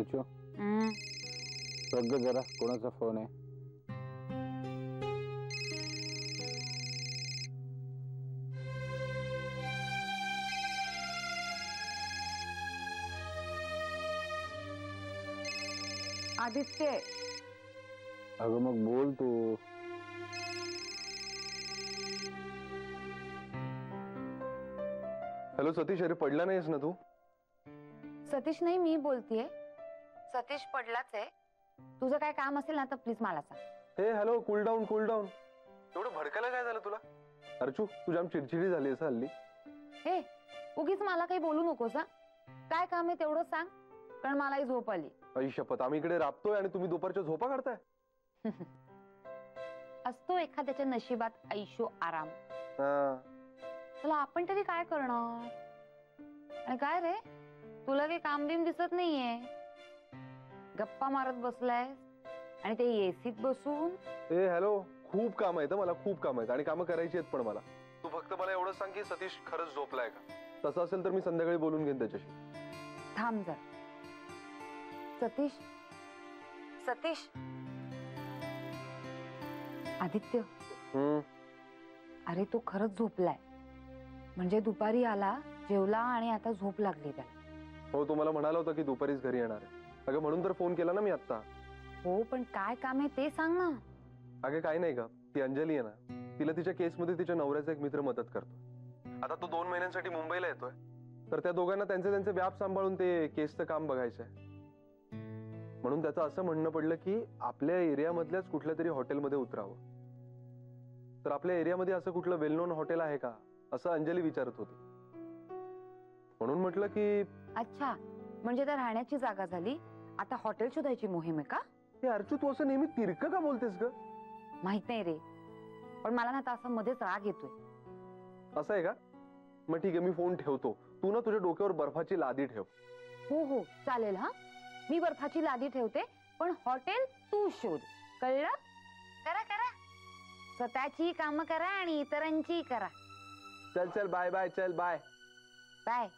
अर्चू बघ ग जरा कोणाचा फोन आहे. आदित्य. अगं मग बोल तू. हॅलो सतीश, अरे पडला नाहीस ना तू? सतीश नाही, मी बोलतीये. सतीश पडलाच आहे. तुझं काय काम असेल ना तर प्लीज मला सांग. हे hello, cool down cool down. एवढं भडकायला काय झालं तुला? अर्चू तू जाम चिडचिडी झाली असं हल्ली. हे उगीच मला काही बोलू नकोस. काय काम आहे तेवढं सांग, कारण मलाही झोप आली. आई शपथ, आम्ही इकडे राबतोय आणि तुम्ही दुपारच्या झोपा काढताय. असतो एखाद्याच्या नशिबात ऐशो आराम. चला आपण तरी काय करणार. आणि काय रे, तुला काही काम बिम दिसत नाहीये. गप्पा मारत बसलाय आणि ते एसीत बसून. ए हॅलो, खूप काम आहेत मला, खूप काम आहेत आणि कामं करायची आहेत पण मला. तू फक्त मला एवढं सांग की सतीश खरंच झोपलाय का? तसं असेल तर मी संध्याकाळी बोलून घेईन त्याच्याशी. थांब जर. सतीश, सतीश. आदित्य. अरे तो खरंच झोपलाय. म्हणजे दुपारी आला, जेवला आणि आता झोप लागली त्याला. हो, तुम्हाला म्हणाला होता की दुपारीच घरी येणार आहे. अगं म्हणून तर फोन केला ना मी आता. हो पण काय काम आहे ते सांग ना. अगं काय नाही का, ती अंजली आहे ना, तिला तिच्या केसमध्ये तिच्या नवऱ्याचा एक मित्र मदत करतो. आता तो 2 महिन्यांसाठी मुंबईला येतोय, तर त्या दोघांना त्यांचे व्याप सांभाळून ते केसचं काम बघायचंय. म्हणून त्याचं असं म्हणणं पडलं की आपल्या एरियामधल्याच कुठल्या तरी हॉटेलमध्ये उतरावं. तर आपल्या एरियामध्ये असं कुठलं वेल नोन हॉटेल आहे का असं अंजली विचारत होती. म्हणून म्हटलं की. अच्छा, म्हणजे तर राहण्याची जागा झाली, आता हॉटेल शोधायची मोहीम आहे का? हे अर्चू, तू असं नेहमी तिरकं का बोलतेस ग? माहित नाही रे, पण मला ना आता असं मध्येच राग येतोय. असं आहे का? मग ठीक आहे, मी फोन ठेवतो. तू ना तुझ्या डोक्यावर बर्फाची लादी ठेव. हो हो चालेल. हा, मी बर्फाची लादी ठेवते, पण हॉटेल तू शोध. कळलं? करा करा, स्वतःची कामं करा आणि इतरांची करा. चल चल, बाय बाय, चल बाय बाय.